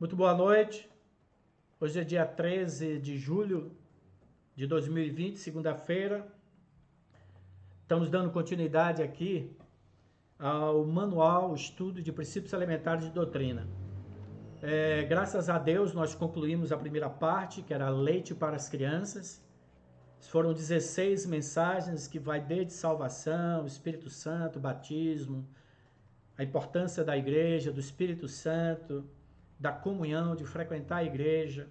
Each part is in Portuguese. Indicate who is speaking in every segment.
Speaker 1: Muito boa noite. Hoje é dia 13 de julho de 2020, segunda-feira. Estamos dando continuidade aqui ao manual Estudo de Princípios Elementares de Doutrina. Graças a Deus nós concluímos a primeira parte, que era leite para as crianças. Foram 16 mensagens que vai desde salvação, Espírito Santo, batismo, a importância da igreja, do Espírito Santo, da comunhão, de frequentar a igreja,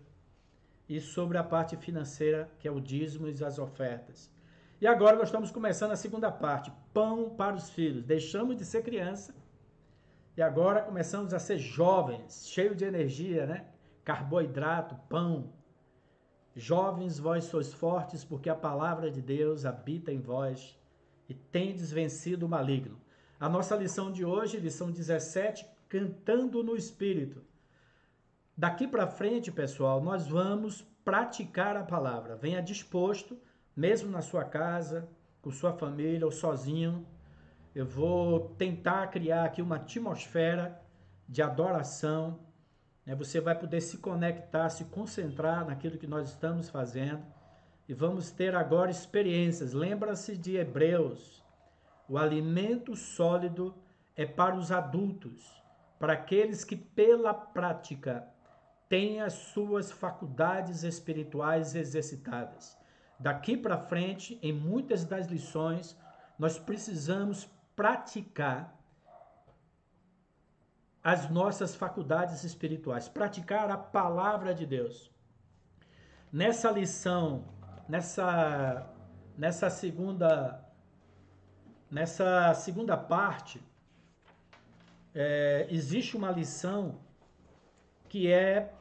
Speaker 1: e sobre a parte financeira, que é o dízimo e as ofertas. E agora nós estamos começando a segunda parte, pão para os filhos. Deixamos de ser criança e agora começamos a ser jovens, cheios de energia, né? Carboidrato, pão. Jovens, vós sois fortes, porque a palavra de Deus habita em vós e tendes vencido o maligno. A nossa lição de hoje, lição 17, cantando no Espírito. Daqui para frente, pessoal, nós vamos praticar a palavra. Venha disposto, mesmo na sua casa, com sua família ou sozinho. Eu vou tentar criar aqui uma atmosfera de adoração. Você vai poder se conectar, se concentrar naquilo que nós estamos fazendo. E vamos ter agora experiências. Lembra-se de Hebreus. O alimento sólido é para os adultos, para aqueles que pela prática têm as suas faculdades espirituais exercitadas. Daqui para frente, em muitas das lições, nós precisamos praticar as nossas faculdades espirituais, praticar a palavra de Deus. Nessa lição, nessa segunda parte, existe uma lição que é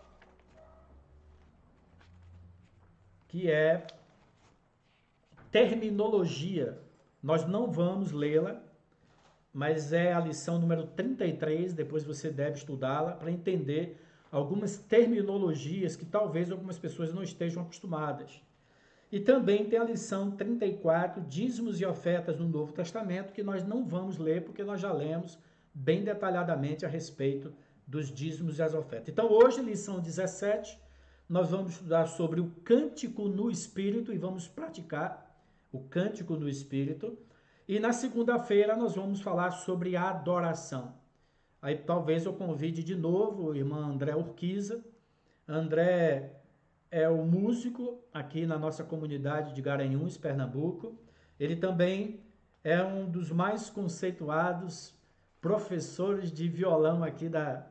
Speaker 1: terminologia. Nós não vamos lê-la, mas é a lição número 33, depois você deve estudá-la para entender algumas terminologias que talvez algumas pessoas não estejam acostumadas. E também tem a lição 34, dízimos e ofertas no Novo Testamento, que nós não vamos ler porque nós já lemos bem detalhadamente a respeito dos dízimos e as ofertas. Então hoje, lição 17, nós vamos estudar sobre o cântico no Espírito e vamos praticar o cântico no Espírito. E na segunda-feira nós vamos falar sobre a adoração. Aí talvez eu convide de novo o irmão André Urquiza. André é o músico aqui na nossa comunidade de Garanhuns, Pernambuco. Ele também é um dos mais conceituados professores de violão aqui da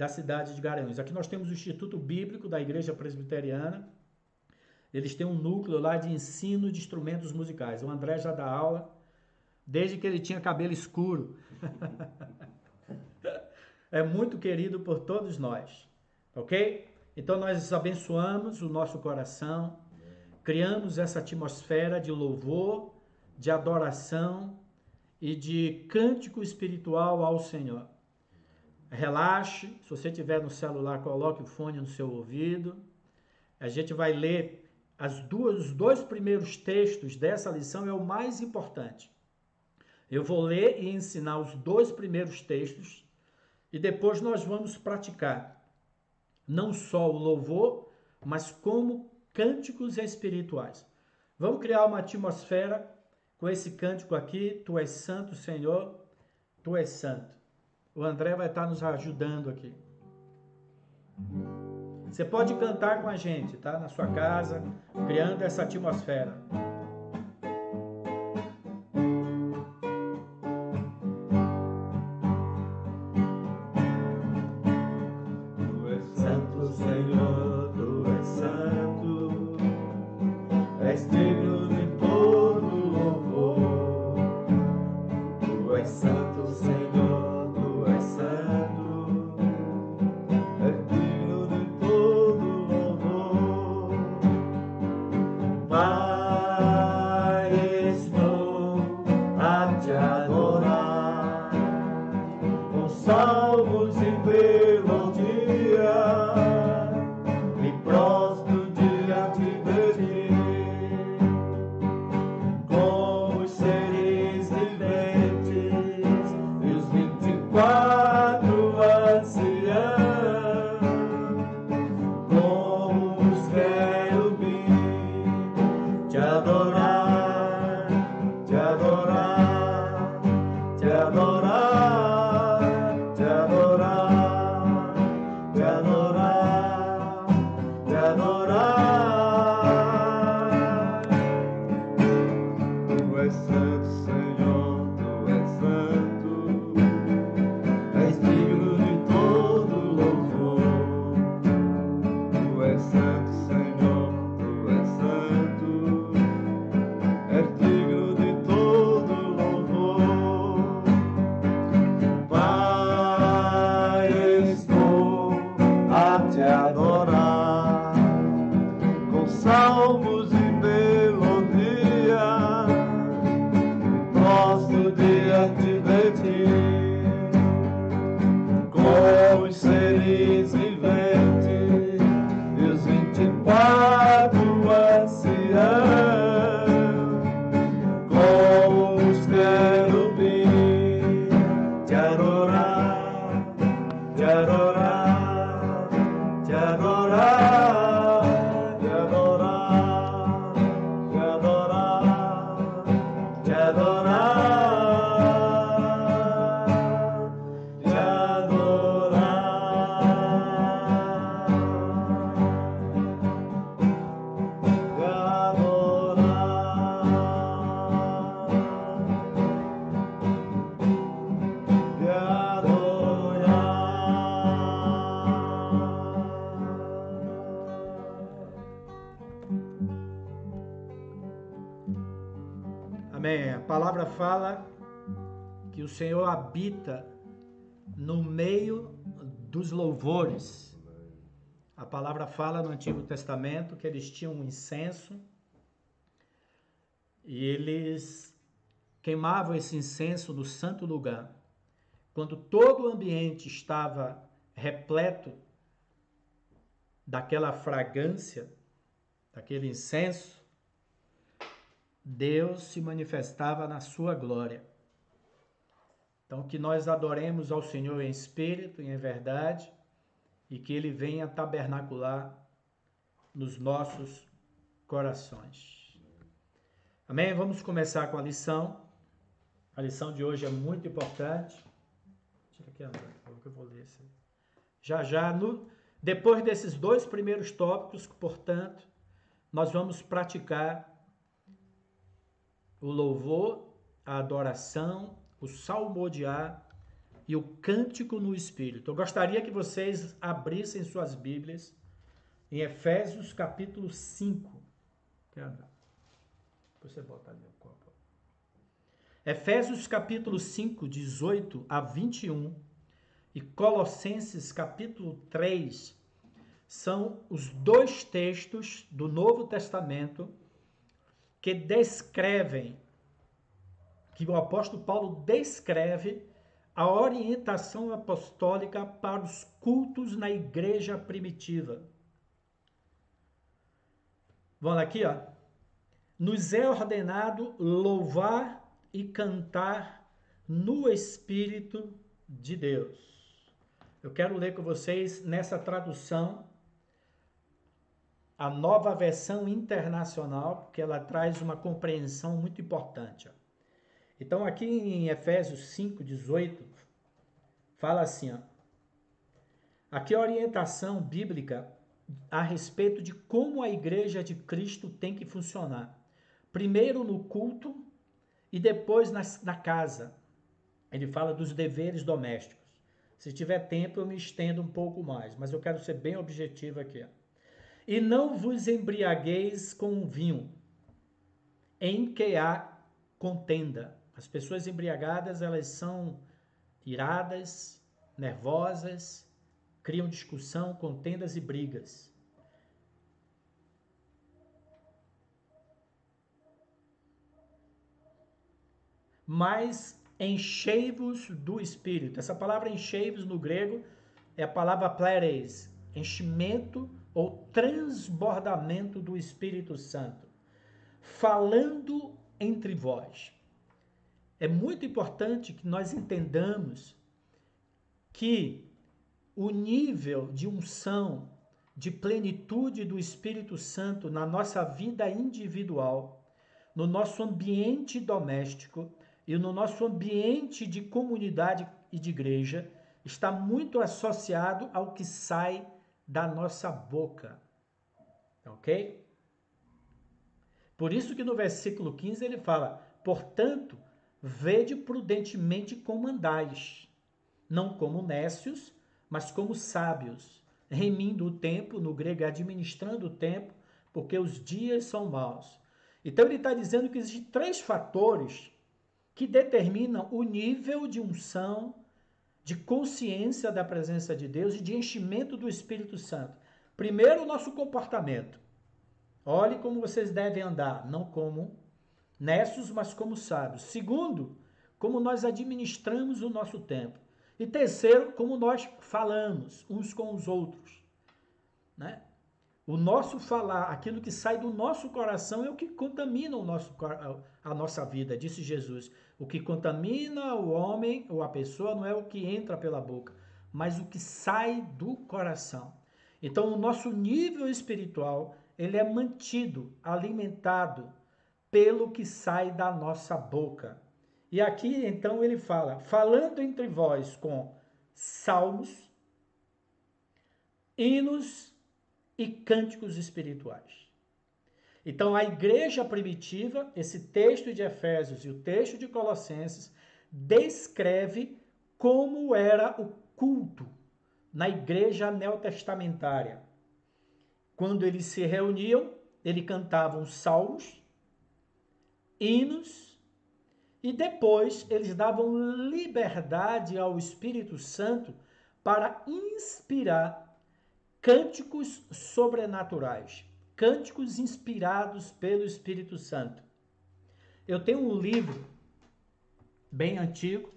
Speaker 1: cidade de Garanhuns. Aqui nós temos o Instituto Bíblico da Igreja Presbiteriana. Eles têm um núcleo lá de ensino de instrumentos musicais. O André já dá aula desde que ele tinha cabelo escuro. É muito querido por todos nós, ok? Então nós abençoamos o nosso coração, criamos essa atmosfera de louvor, de adoração e de cântico espiritual ao Senhor. Relaxe, se você tiver no celular, coloque o fone no seu ouvido. A gente vai ler os dois primeiros textos dessa lição, é o mais importante. Eu vou ler e ensinar os dois primeiros textos e depois nós vamos praticar não só o louvor, mas como cânticos espirituais. Vamos criar uma atmosfera com esse cântico aqui, Tu és santo, Senhor, Tu és santo. O André vai estar nos ajudando aqui. Você pode cantar com a gente, tá? Na sua casa, criando essa atmosfera. adorar, te adorar, te adorar, te adorar, te adorar, te Amém. A palavra fala que o Senhor habita no meio dos louvores. A palavra fala no Antigo Testamento que eles tinham um incenso e eles queimavam esse incenso no santo lugar. Quando todo o ambiente estava repleto daquela fragrância, daquele incenso, Deus se manifestava na sua glória. Então, que nós adoremos ao Senhor em espírito e em verdade, e que Ele venha tabernacular nos nossos corações. Amém? Vamos começar com a lição. A lição de hoje é muito importante. Tira aqui, André, que eu vou ler isso aí. Depois desses dois primeiros tópicos, portanto, nós vamos praticar o louvor, a adoração, o salmodiar e o cântico no Espírito. Eu gostaria que vocês abrissem suas Bíblias em Efésios capítulo 5. Você bota ali o copo. Efésios capítulo 5, 18 a 21 e Colossenses capítulo 3 são os dois textos do Novo Testamento que descrevem, que o apóstolo Paulo descreve a orientação apostólica para os cultos na igreja primitiva. Vamos aqui, ó. Nos é ordenado louvar e cantar no Espírito de Deus. Eu quero ler com vocês nessa tradução a nova versão internacional, porque ela traz uma compreensão muito importante. Então, aqui em Efésios 5, 18, fala assim, ó, aqui a orientação bíblica a respeito de como a igreja de Cristo tem que funcionar. Primeiro no culto e depois na casa. Ele fala dos deveres domésticos. Se tiver tempo, eu me estendo um pouco mais, mas eu quero ser bem objetivo aqui, ó. E não vos embriagueis com vinho, em que há contenda. As pessoas embriagadas, elas são iradas, nervosas, criam discussão, contendas e brigas. Mas enchei-vos do Espírito. Essa palavra enchei-vos no grego é a palavra pleres, enchimento ou transbordamento do Espírito Santo, falando entre vós. É muito importante que nós entendamos que o nível de unção, de plenitude do Espírito Santo na nossa vida individual, no nosso ambiente doméstico e no nosso ambiente de comunidade e de igreja, está muito associado ao que sai da nossa boca, ok? Por isso que no versículo 15 ele fala, portanto, vede prudentemente como andais, não como nécios, mas como sábios, remindo o tempo, no grego administrando o tempo, porque os dias são maus. Então ele está dizendo que existem três fatores que determinam o nível de unção, de consciência da presença de Deus e de enchimento do Espírito Santo. Primeiro, o nosso comportamento. Olhe como vocês devem andar, não como nécios, mas como sábios. Segundo, como nós administramos o nosso tempo. E terceiro, como nós falamos uns com os outros, né? O nosso falar, aquilo que sai do nosso coração é o que contamina a nossa vida, disse Jesus. O que contamina o homem ou a pessoa não é o que entra pela boca, mas o que sai do coração. Então, o nosso nível espiritual, ele é mantido, alimentado pelo que sai da nossa boca. E aqui, então, ele fala, falando entre vós com salmos, hinos e cânticos espirituais. Então, a igreja primitiva, esse texto de Efésios e o texto de Colossenses, descreve como era o culto na igreja neotestamentária. Quando eles se reuniam, eles cantavam salmos, hinos, e depois eles davam liberdade ao Espírito Santo para inspirar cânticos sobrenaturais, cânticos inspirados pelo Espírito Santo. Eu tenho um livro bem antigo,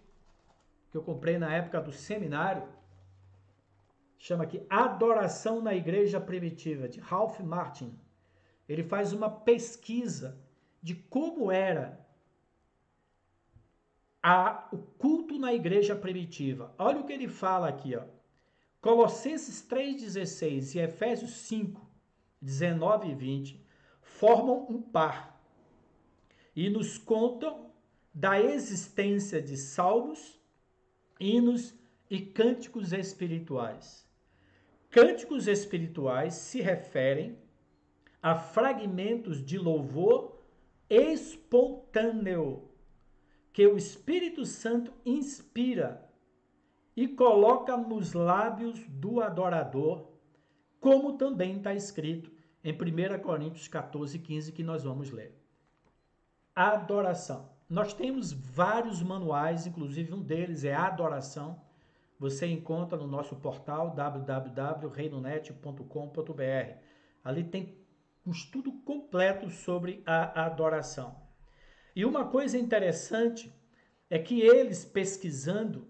Speaker 1: que eu comprei na época do seminário, chama aqui Adoração na Igreja Primitiva, de Ralph Martin. Ele faz uma pesquisa de como era o culto na igreja primitiva. Olha o que ele fala aqui, ó. Colossenses 3,16 e Efésios 5, 19 e 20 formam um par e nos contam da existência de salmos, hinos e cânticos espirituais. Cânticos espirituais se referem a fragmentos de louvor espontâneo que o Espírito Santo inspira e coloca nos lábios do adorador, como também está escrito em 1 Coríntios 14, 15, que nós vamos ler. Adoração. Nós temos vários manuais, inclusive um deles é Adoração. Você encontra no nosso portal www.reinonet.com.br. Ali tem um estudo completo sobre a adoração. E uma coisa interessante é que eles, pesquisando,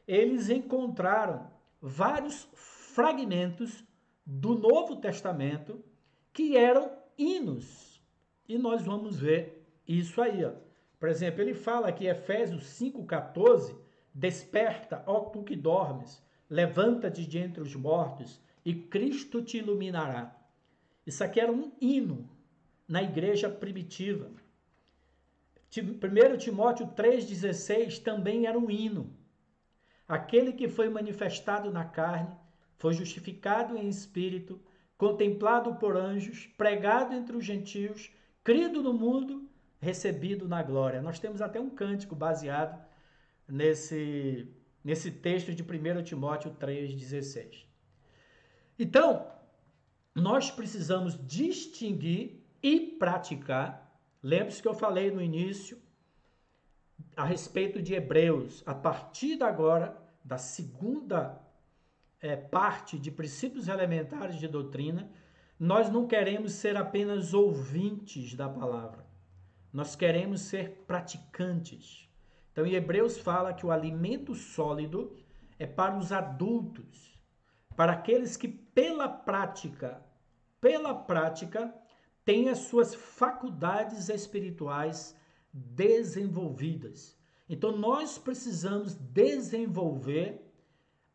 Speaker 1: eles encontraram vários fragmentos do Novo Testamento que eram hinos. E nós vamos ver isso aí, ó. Por exemplo, ele fala aqui, Efésios 5,14, desperta, ó tu que dormes, levanta-te de entre os mortos e Cristo te iluminará. Isso aqui era um hino na igreja primitiva. 1 Timóteo 3,16 também era um hino. Aquele que foi manifestado na carne, foi justificado em espírito, contemplado por anjos, pregado entre os gentios, crido no mundo, recebido na glória. Nós temos até um cântico baseado nesse texto de 1 Timóteo 3,16. Então, nós precisamos distinguir e praticar. Lembre-se que eu falei no início a respeito de Hebreus. A partir de agora, da segunda parte de princípios elementares de doutrina, nós não queremos ser apenas ouvintes da palavra. Nós queremos ser praticantes. Então, em Hebreus fala que o alimento sólido é para os adultos, para aqueles que pela prática, têm as suas faculdades espirituais desenvolvidas. Então, nós precisamos desenvolver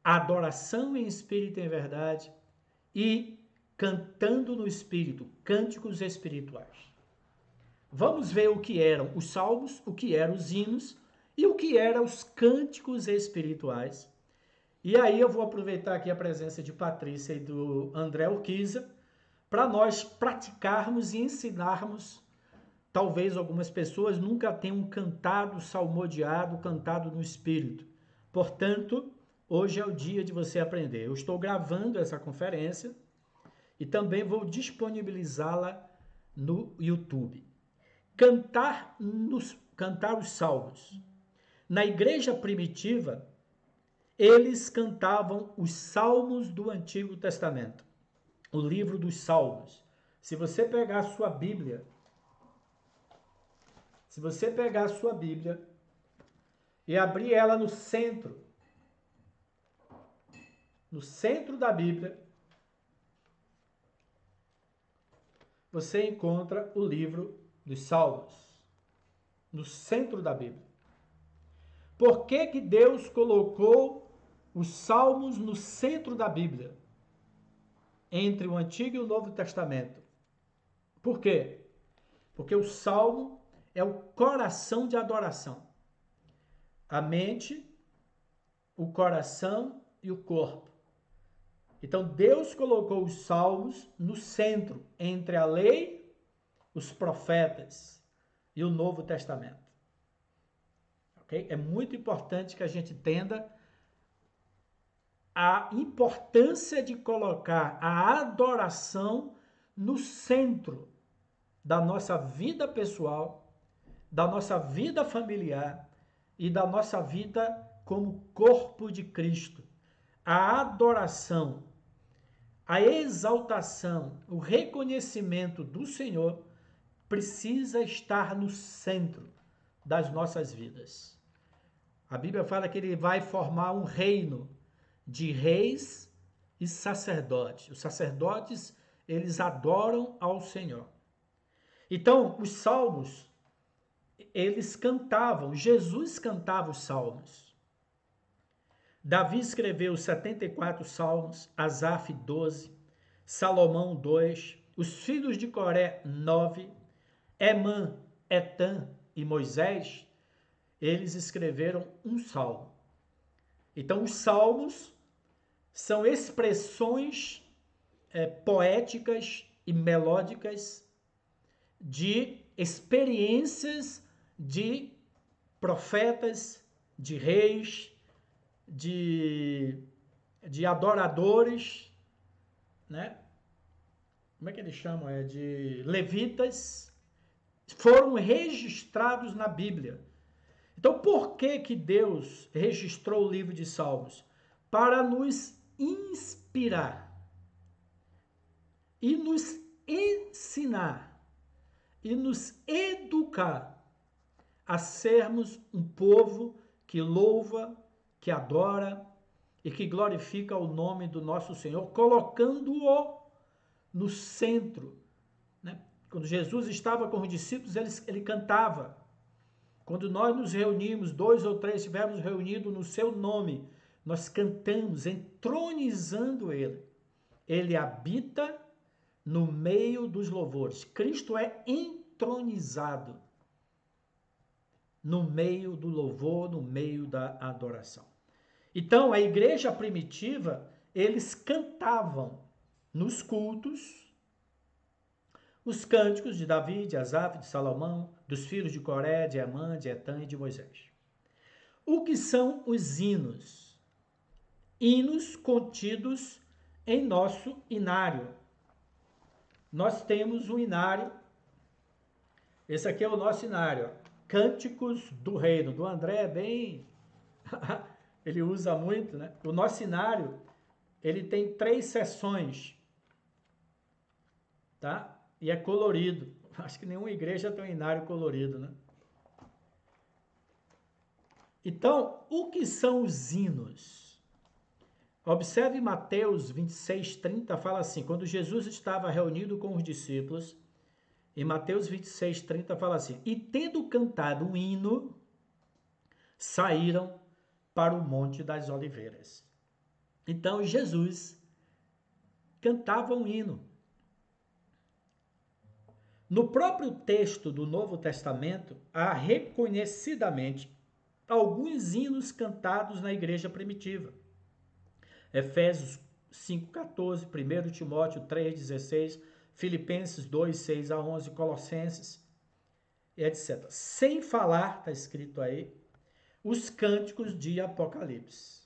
Speaker 1: a adoração em espírito e em verdade e cantando no espírito, cânticos espirituais. Vamos ver o que eram os salmos, o que eram os hinos e o que eram os cânticos espirituais. E aí eu vou aproveitar aqui a presença de Patrícia e do André Urquiza para nós praticarmos e ensinarmos. Talvez algumas pessoas nunca tenham cantado, salmodiado, cantado no espírito. Portanto, hoje é o dia de você aprender. Eu estou gravando essa conferência e também vou disponibilizá-la no YouTube. Cantar os salmos. Na igreja primitiva, eles cantavam os salmos do Antigo Testamento, o livro dos Salmos. Se você pegar a sua Bíblia, e abrir ela no centro da Bíblia, você encontra o livro dos Salmos, no centro da Bíblia. Por que que Deus colocou os salmos no centro da Bíblia, entre o Antigo e o Novo Testamento. Por quê? Porque o salmo é o coração de adoração. A mente, o coração e o corpo. Então Deus colocou os salmos no centro, entre a lei, os profetas e o Novo Testamento. Okay? É muito importante que a gente entenda a importância de colocar a adoração no centro da nossa vida pessoal, da nossa vida familiar e da nossa vida como corpo de Cristo. A adoração, a exaltação, o reconhecimento do Senhor precisa estar no centro das nossas vidas. A Bíblia fala que ele vai formar um reino de reis e sacerdotes. Os sacerdotes, eles adoram ao Senhor. Então, os salmos, eles cantavam, Jesus cantava os salmos. Davi escreveu 74 salmos, Asaf 12, Salomão 2, os filhos de Coré 9, Emã, Etã e Moisés, eles escreveram um salmo. Então, os salmos são expressões poéticas e melódicas de experiências de profetas, de reis, de adoradores, né? Como é que eles chamam? De levitas, foram registrados na Bíblia. Então, por que Deus registrou o livro de Salmos? Para nos inspirar e nos ensinar e nos educar a sermos um povo que louva, que adora e que glorifica o nome do nosso Senhor, colocando-o no centro. Né? Quando Jesus estava com os discípulos, ele cantava. Quando nós nos reunimos, 2 ou 3 estivermos reunidos no seu nome, nós cantamos, entronizando ele. Ele habita no meio dos louvores. Cristo é entronizado no meio do louvor, no meio da adoração. Então, a igreja primitiva, eles cantavam nos cultos os cânticos de Davi, de Asaf, de Salomão, dos filhos de Coré, de Emã, de Etã e de Moisés. O que são os hinos? Hinos contidos em nosso inário. Nós temos um inário, esse aqui é o nosso inário, Cânticos do Reino. Do André é bem, ele usa muito, né? O nosso inário, ele tem 3 seções, tá? E é colorido. Acho que nenhuma igreja tem um inário colorido, né? Então, o que são os hinos? Observe Mateus 26, 30, fala assim, quando Jesus estava reunido com os discípulos, em Mateus 26, 30, fala assim, e tendo cantado um hino, saíram para o Monte das Oliveiras. Então, Jesus cantava um hino. No próprio texto do Novo Testamento, há reconhecidamente alguns hinos cantados na igreja primitiva. Efésios 5,14, 1 Timóteo 3,16, Filipenses 2, 6 a 11, Colossenses, etc. Sem falar, está escrito aí, os cânticos de Apocalipse.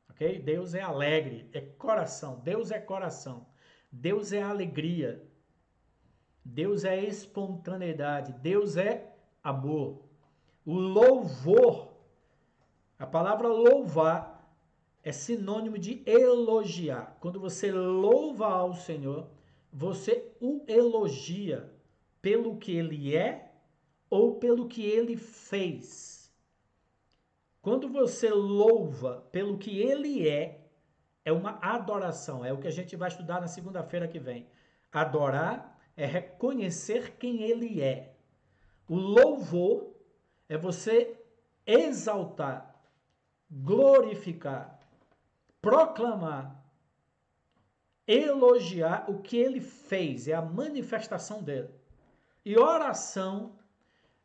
Speaker 1: Ok? Deus é alegre, é coração. Deus é coração. Deus é alegria. Deus é espontaneidade, Deus é amor. O louvor, a palavra louvar é sinônimo de elogiar. Quando você louva ao Senhor, você o elogia pelo que ele é ou pelo que ele fez. Quando você louva pelo que ele é uma adoração. É o que a gente vai estudar na segunda-feira que vem. Adorar é reconhecer quem ele é. O louvor é você exaltar, glorificar, proclamar, elogiar o que ele fez, é a manifestação dele. E oração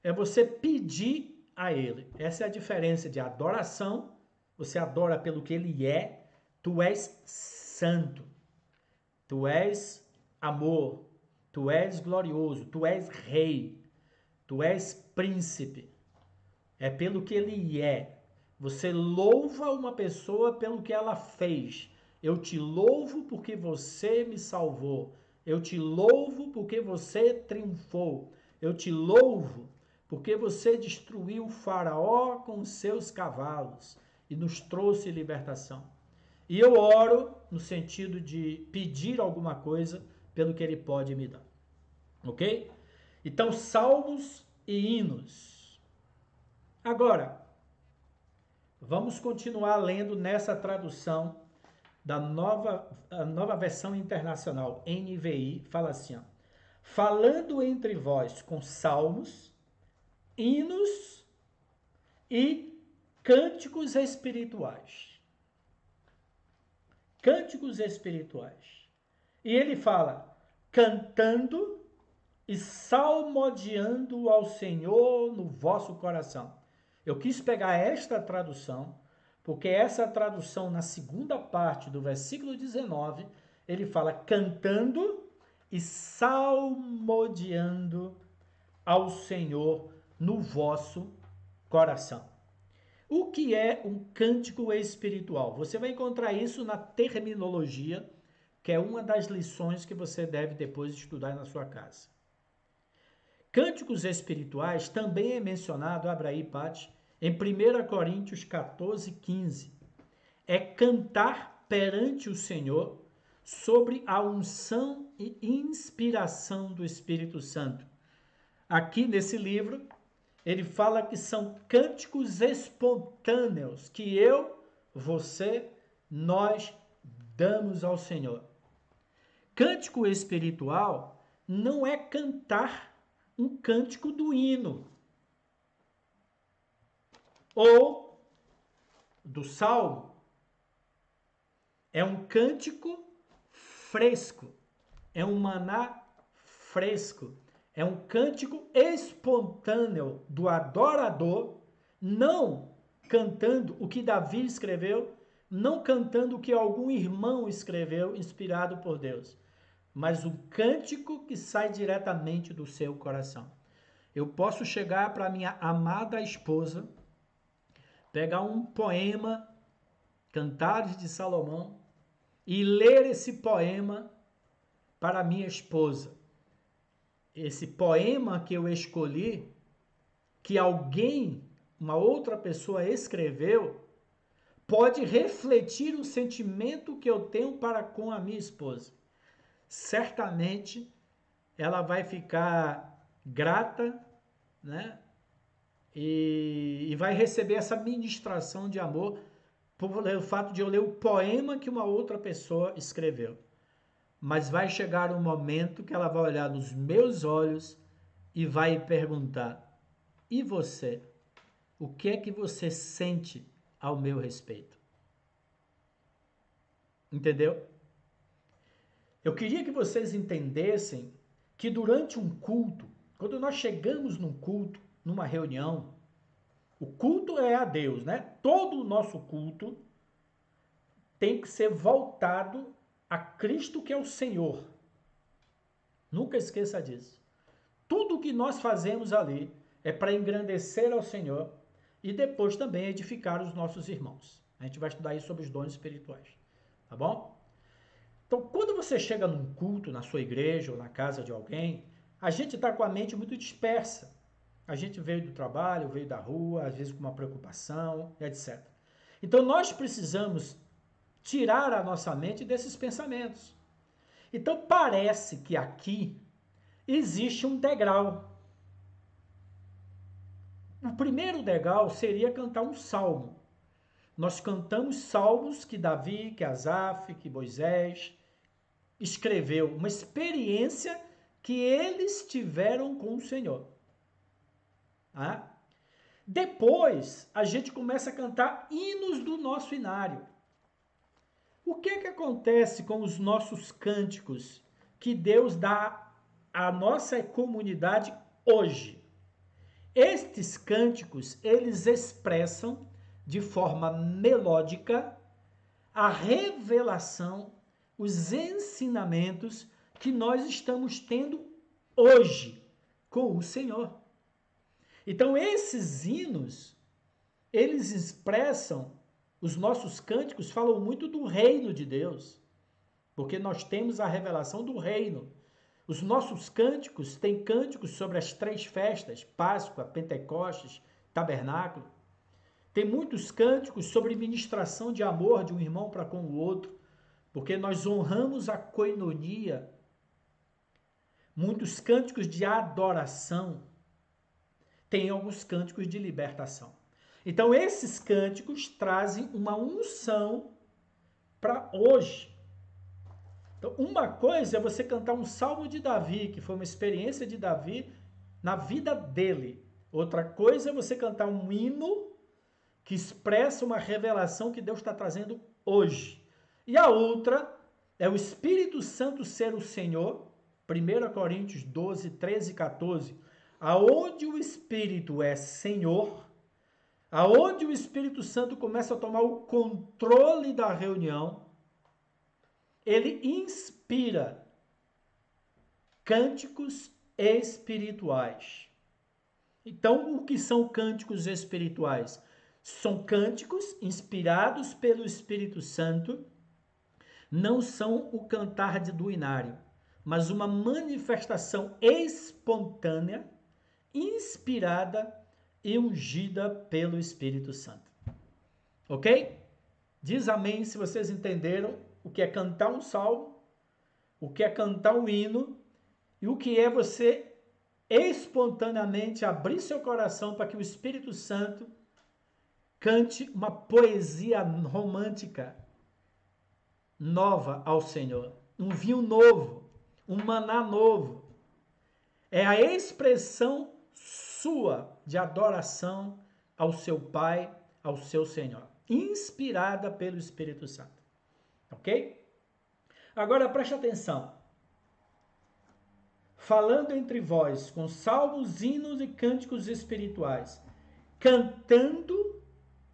Speaker 1: é você pedir a ele. Essa é a diferença de adoração. Você adora pelo que ele é. Tu és santo. Tu és amor. Tu és glorioso. Tu és rei. Tu és príncipe. É pelo que ele é. Você louva uma pessoa pelo que ela fez. Eu te louvo porque você me salvou. Eu te louvo porque você triunfou. Eu te louvo porque você destruiu o faraó com os seus cavalos e nos trouxe libertação. E eu oro no sentido de pedir alguma coisa pelo que ele pode me dar. Ok? Então, salmos e hinos. Agora, vamos continuar lendo nessa tradução da nova versão internacional, NVI, fala assim, ó, falando entre vós com salmos, hinos e cânticos espirituais. Cânticos espirituais. E ele fala, cantando e salmodiando ao Senhor no vosso coração. Eu quis pegar esta tradução, porque essa tradução, na segunda parte do versículo 19, ele fala cantando e salmodiando ao Senhor no vosso coração. O que é um cântico espiritual? Você vai encontrar isso na terminologia, que é uma das lições que você deve depois estudar na sua casa. Cânticos espirituais também é mencionado, abra aí, Paty, em 1 Coríntios 14, 15. É cantar perante o Senhor sobre a unção e inspiração do Espírito Santo. Aqui nesse livro, ele fala que são cânticos espontâneos que eu, você, nós damos ao Senhor. Cântico espiritual não é cantar um cântico do hino ou do salmo. É um cântico fresco, é um maná fresco, é um cântico espontâneo do adorador, não cantando o que Davi escreveu, não cantando o que algum irmão escreveu, inspirado por Deus, mas um cântico que sai diretamente do seu coração. Eu posso chegar para minha amada esposa, pegar um poema, Cantares de Salomão, e ler esse poema para minha esposa. Esse poema que eu escolhi, que alguém, uma outra pessoa escreveu, pode refletir o sentimento que eu tenho para com a minha esposa. Certamente ela vai ficar grata, né? E vai receber essa ministração de amor por o fato de eu ler o poema que uma outra pessoa escreveu. Mas vai chegar um momento que ela vai olhar nos meus olhos e vai perguntar: e você? O que é que você sente ao meu respeito? Entendeu? Eu queria que vocês entendessem que durante um culto, quando nós chegamos num culto, numa reunião, o culto é a Deus, né? Todo o nosso culto tem que ser voltado a Cristo, que é o Senhor. Nunca esqueça disso. Tudo que nós fazemos ali é para engrandecer ao Senhor e depois também edificar os nossos irmãos. A gente vai estudar aí sobre os dons espirituais, tá bom? Então, quando você chega num culto, na sua igreja ou na casa de alguém, a gente está com a mente muito dispersa. A gente veio do trabalho, veio da rua, às vezes com uma preocupação, etc. Então, nós precisamos tirar a nossa mente desses pensamentos. Então, parece que aqui existe um degrau. O primeiro degrau seria cantar um salmo. Nós cantamos salmos que Davi, que Asaf, que Moisés escreveu, uma experiência que eles tiveram com o Senhor. Ah? Depois, a gente começa a cantar hinos do nosso inário. O que que acontece com os nossos cânticos que Deus dá à nossa comunidade hoje? Estes cânticos, eles expressam de forma melódica a revelação, os ensinamentos que nós estamos tendo hoje com o Senhor. Então, esses hinos, eles expressam, os nossos cânticos falam muito do reino de Deus, porque nós temos a revelação do reino. Os nossos cânticos têm cânticos sobre as 3 festas, Páscoa, Pentecostes, Tabernáculo. Tem muitos cânticos sobre ministração de amor de um irmão para com o outro, porque nós honramos a coinonia. Muitos cânticos de adoração. Tem alguns cânticos de libertação. Então, esses cânticos trazem uma unção para hoje. Então, uma coisa é você cantar um salmo de Davi, que foi uma experiência de Davi na vida dele. Outra coisa é você cantar um hino que expressa uma revelação que Deus está trazendo hoje. E a outra é o Espírito Santo ser o Senhor, 1 Coríntios 12, 13 e 14, aonde o Espírito é Senhor, aonde o Espírito Santo começa a tomar o controle da reunião, ele inspira cânticos espirituais. Então, o que são cânticos espirituais? São cânticos inspirados pelo Espírito Santo, não são o cantar do inário, mas uma manifestação espontânea, inspirada e ungida pelo Espírito Santo. Ok? Diz amém se vocês entenderam o que é cantar um salmo, o que é cantar um hino e o que é você espontaneamente abrir seu coração para que o Espírito Santo cante uma poesia romântica nova ao Senhor, um vinho novo, um maná novo. É a expressão sua de adoração ao seu Pai, ao seu Senhor, inspirada pelo Espírito Santo. Ok? Agora preste atenção. Falando entre vós com salmos, hinos e cânticos espirituais, cantando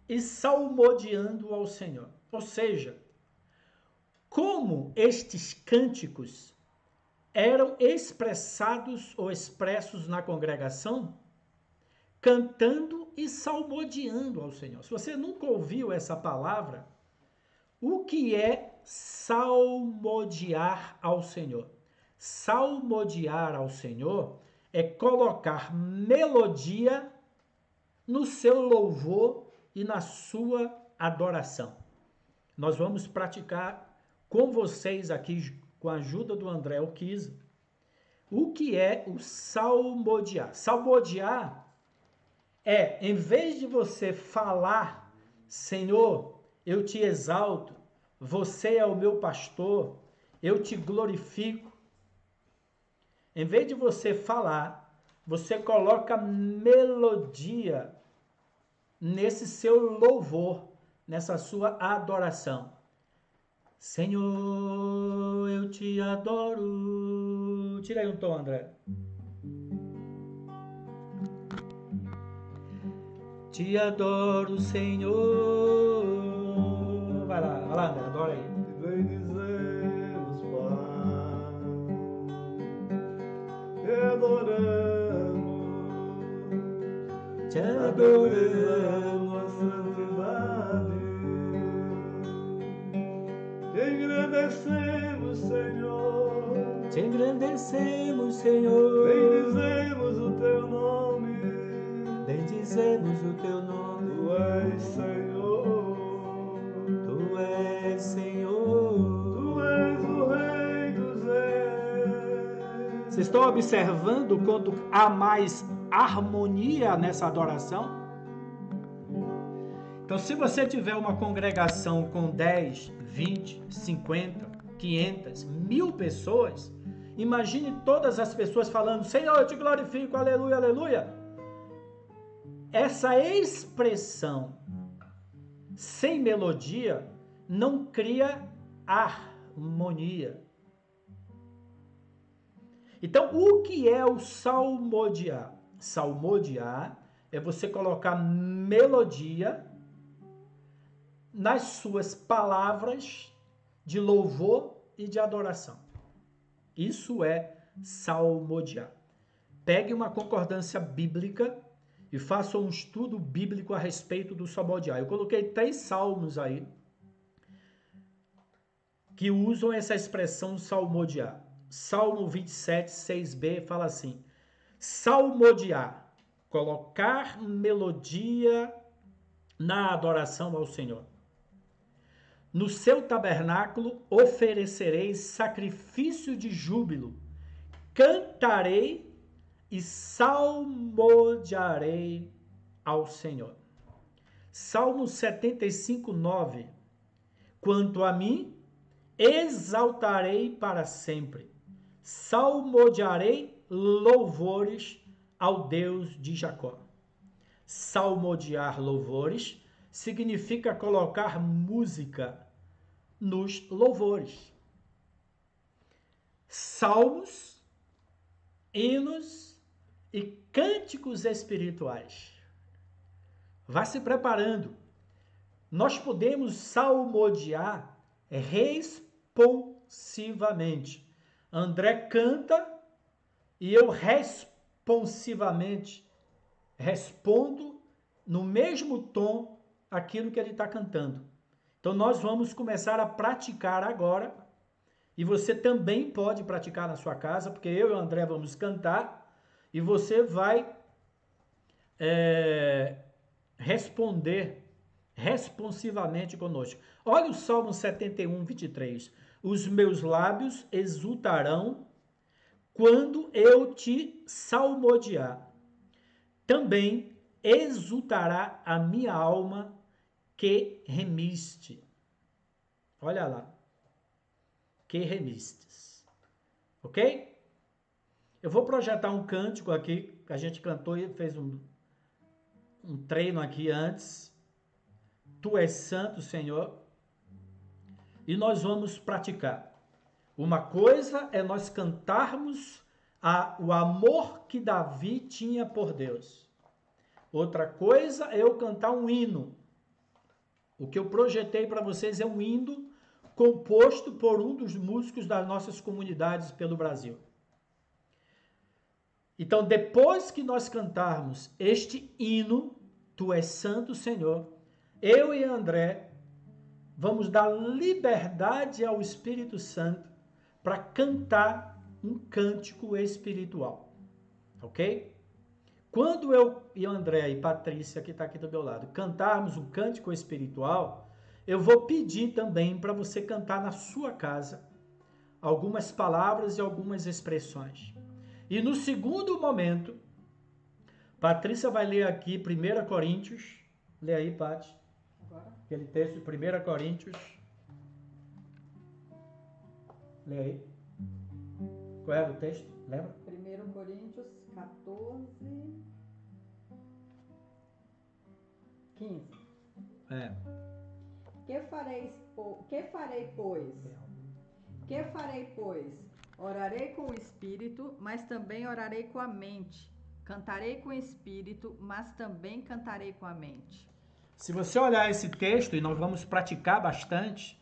Speaker 1: e salmodiando ao Senhor. Ou seja, como estes cânticos eram expressados ou expressos na congregação, cantando e salmodiando ao Senhor. Se você nunca ouviu essa palavra, o que é salmodiar ao Senhor? Salmodiar ao Senhor é colocar melodia no seu louvor e na sua adoração. Nós vamos praticar com vocês aqui, com a ajuda do André Urquiza, o que é o salmodiar. Salmodiar é, em vez de você falar, Senhor, eu te exalto, você é o meu pastor, eu te glorifico. Em vez de você falar, você coloca melodia nesse seu louvor, nessa sua adoração. Senhor, eu te adoro. Tira aí um tom, André. Te adoro, Senhor. Vai lá, André, adora aí.
Speaker 2: Vem dizemos, Pai, te adoramos,
Speaker 1: Te adoramos,
Speaker 2: a santidade, te engrandecemos, Senhor,
Speaker 1: te engrandecemos, Senhor.
Speaker 2: bendizemos o teu nome,
Speaker 1: Bendizemos o teu nome.
Speaker 2: tu és Senhor,
Speaker 1: Tu és Senhor.
Speaker 2: tu és o Rei dos Reis.
Speaker 1: Vocês estão observando quando há mais harmonia nessa adoração? Então, se você tiver uma congregação com 10, 20, 50, 500, 1000 pessoas, imagine todas as pessoas falando, Senhor, eu te glorifico, aleluia, aleluia. essa expressão sem melodia não cria harmonia. Então, o que é o salmodiar? Salmodiar é você colocar melodia nas suas palavras de louvor e de adoração. Isso é salmodiar. Pegue uma concordância bíblica e faça um estudo bíblico a respeito do salmodiar. Eu coloquei 3 salmos aí que usam essa expressão salmodiar. Salmo 27, 6b fala assim: salmodiar, colocar melodia na adoração ao Senhor. No seu tabernáculo oferecerei sacrifício de júbilo, cantarei e salmodiarei ao Senhor. Salmo 75, 9. Quanto a mim, exaltarei para sempre, salmodiarei louvores ao Deus de Jacó. Salmodiar louvores significa colocar música nos louvores. Salmos, hinos e cânticos espirituais. Vá se preparando. Nós podemos salmodiar responsivamente. André canta e eu responsivamente respondo no mesmo tom aquilo que ele está cantando. Então nós vamos começar a praticar agora, e você também pode praticar na sua casa, porque eu e o André vamos cantar e você vai responder responsivamente conosco. Olha o Salmo 71, 23. Os meus lábios exultarão quando eu te salmodiar. Também exultará a minha alma que remiste. Olha lá. Que remistes. Ok? Eu vou projetar um cântico aqui, que a gente cantou e fez um treino aqui antes. Tu és santo, Senhor. E nós vamos praticar. Uma coisa é nós cantarmos o amor que Davi tinha por Deus. Outra coisa é eu cantar um hino. O que eu projetei para vocês é um hino composto por um dos músicos das nossas comunidades pelo Brasil. Então, depois que nós cantarmos este hino, Tu és santo, Senhor, eu e André vamos dar liberdade ao Espírito Santo para cantar um cântico espiritual. Ok? Quando eu e André e Patrícia, que está aqui do meu lado, cantarmos um cântico espiritual, eu vou pedir também para você cantar na sua casa algumas palavras e algumas expressões. E no segundo momento, Patrícia vai ler aqui 1 Coríntios. Lê aí, Paty. Aquele texto de 1 Coríntios. Lê aí. Qual era o texto? Lembra?
Speaker 3: 1 Coríntios 14, 15. Que farei, pois? Orarei com o espírito, mas também orarei com a mente. Cantarei com o espírito, mas também cantarei com a mente.
Speaker 1: Se você olhar esse texto, e nós vamos praticar bastante,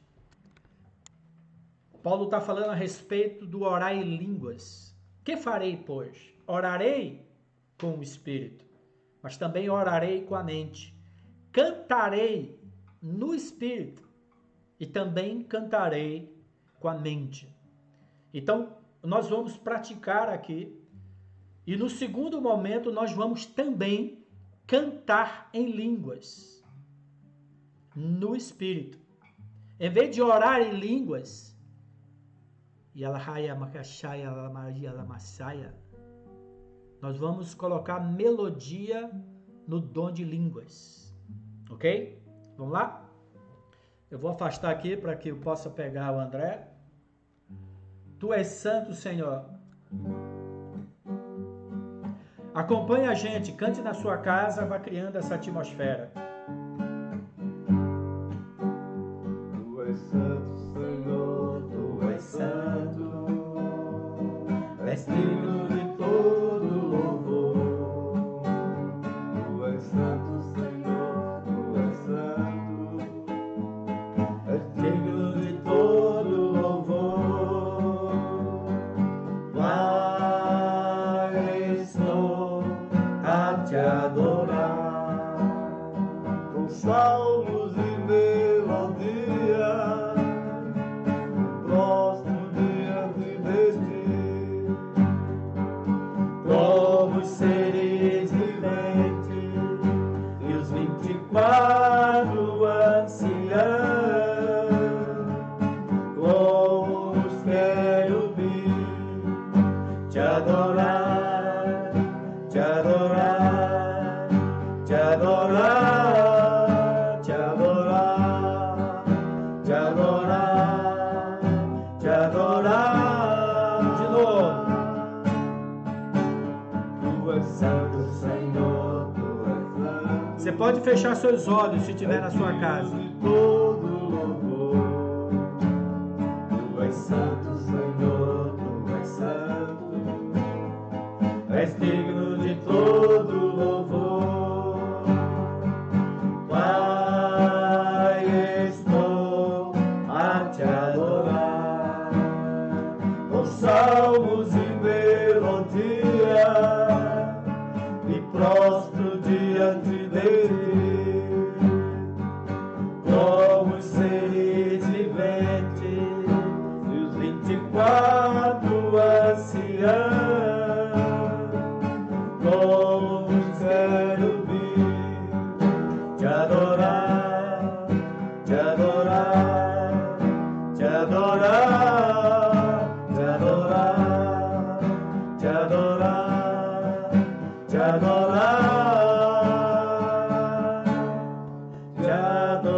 Speaker 1: Paulo está falando a respeito do orar em línguas. Que farei, pois? Orarei com o espírito, mas também orarei com a mente. Cantarei no espírito e também cantarei com a mente. Então, nós vamos praticar aqui e no segundo momento nós vamos também cantar em línguas no espírito. Em vez de orar em línguas, nós vamos colocar melodia no dom de línguas. Ok? Vamos lá? Eu vou afastar aqui para que eu possa pegar o André. Tu és santo, Senhor. Acompanhe a gente, cante na sua casa, vá criando essa atmosfera.
Speaker 2: Tu és santo, Senhor, tu és santo, és digno de todo louvor. Tu és santo, Senhor, tu és santo, és digno de todo louvor. Lá estou a te adorar com salmos e melodia, prostro diante de ti, como os seres viventes e os 24 anciãos, como os querubins, te adorar, te adorar, te adorar, te adorar, te adorar, te adorar.
Speaker 1: De novo.
Speaker 2: Tu és santo, Senhor, tu és santo.
Speaker 1: Você pode fechar seus olhos se estiver na sua casa.
Speaker 2: De todo louvor. Tu és santo, Senhor, tu és santo, és digno de todo louvor. Pai, estou a te adorar com salmos e melodia, e prostro diante de ti, como os seres viventes e os 24 anciãos, como os querubins, te adorar, te adorar, te adorar, te adorar, te adorar, te adorar, te adorar,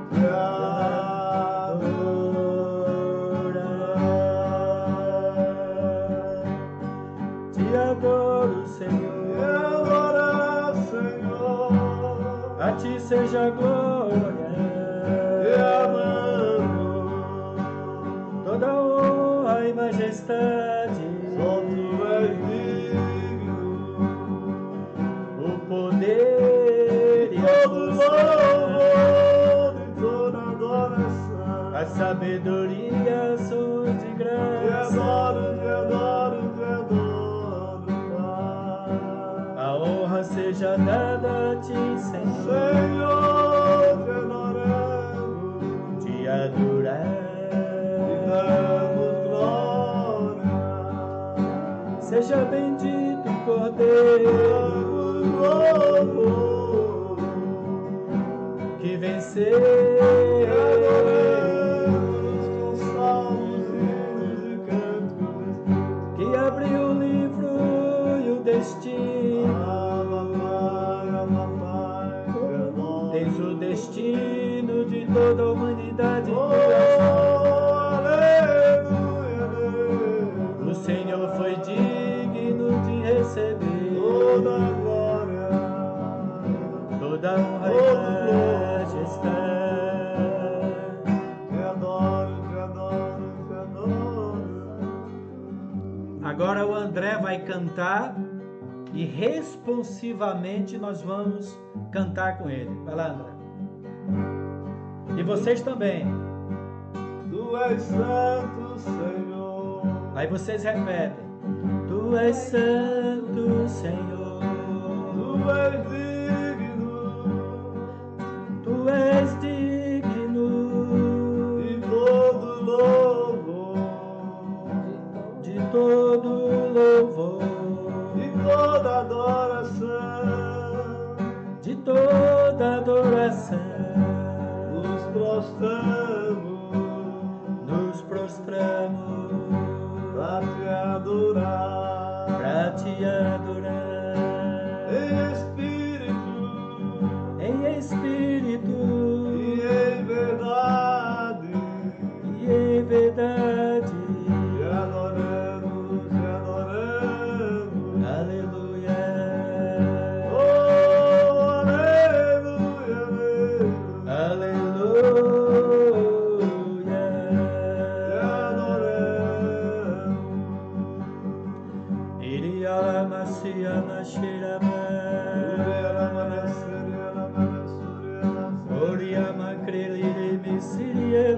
Speaker 2: te adorar,
Speaker 1: Te adoro, Senhor.
Speaker 2: te adorar, Senhor,
Speaker 1: A ti seja a glória.
Speaker 2: te amamos,
Speaker 1: Toda honra e majestade.
Speaker 2: só tu és digno,
Speaker 1: O poder e a
Speaker 2: todo
Speaker 1: força.
Speaker 2: louvor e toda adoração.
Speaker 1: A sabedoria são de
Speaker 2: Te
Speaker 1: graça.
Speaker 2: adoro, te adoro, te adoro, Pai.
Speaker 1: A honra seja dada a ti, Senhor.
Speaker 2: Senhor, te adoramos,
Speaker 1: Te
Speaker 2: te
Speaker 1: adorar.
Speaker 2: damos glória.
Speaker 1: Seja bendito o Cordeiro
Speaker 2: Damos louvor,
Speaker 1: que
Speaker 2: te
Speaker 1: venceu.
Speaker 2: adoramos com salmos, hinos e cânticos.
Speaker 1: Que abriu o livro e o destino.
Speaker 2: Ama, Pai, te adoro.
Speaker 1: Tens o destino de toda a humanidade.
Speaker 2: Oh, aleluia, aleluia.
Speaker 1: O Senhor foi digno de receber
Speaker 2: Toda glória,
Speaker 1: toda honra e majestade.
Speaker 2: te adoro, te adoro, te adoro.
Speaker 1: Agora o André vai cantar e responsivamente nós vamos cantar com ele. Vai lá, André. E vocês também.
Speaker 2: Tu és santo, Senhor.
Speaker 1: Aí vocês repetem. Tu és santo, Senhor.
Speaker 2: Tu és digno
Speaker 1: Tu és digno
Speaker 2: de todo louvor,
Speaker 1: de todo louvor,
Speaker 2: de toda adoração.
Speaker 1: de toda adoração.
Speaker 2: Nos prostramos
Speaker 1: Nos prostramos
Speaker 2: pra te adorar,
Speaker 1: pra te adorar
Speaker 2: em espírito
Speaker 1: em espírito
Speaker 2: e em
Speaker 1: Siama Shirama Oriama Krelire Misiria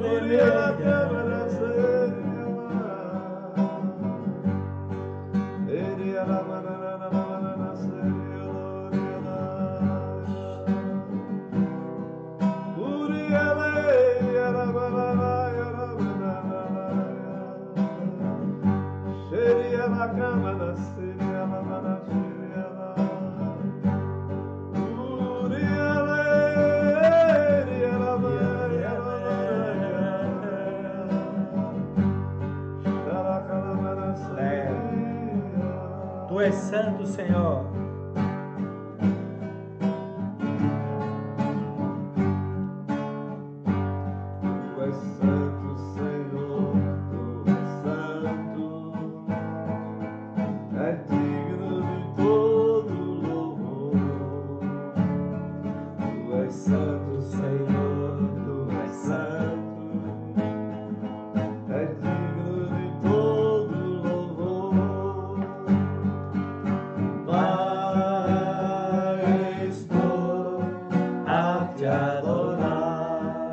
Speaker 1: Tu és santo, Senhor.
Speaker 2: Tu és santo, Senhor, tu és santo, é digno de todo louvor. Tu és santo, Senhor, tu és santo, é digno de todo louvor. Pai, estou a te adorar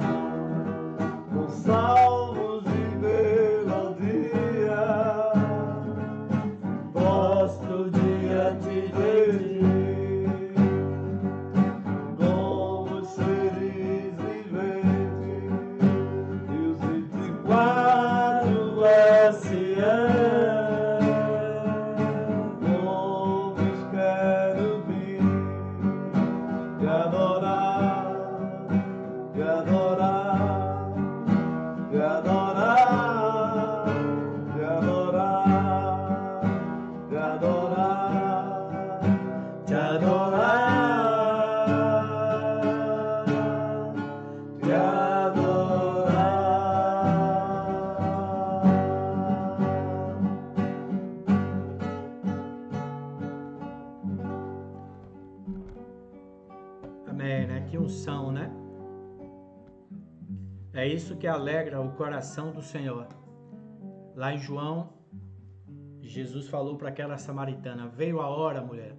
Speaker 2: com salmos e melodia. Gosto diante de ti, como seres viventes e os 24 anciãos, como os querubins, te adorar, te adorar, te adorar, te adorar, te adorar, te adorar, te
Speaker 1: Amém, né? Que unção, né? É isso que alegra o coração do Senhor. Lá em João, Jesus falou para aquela samaritana: veio a hora, mulher,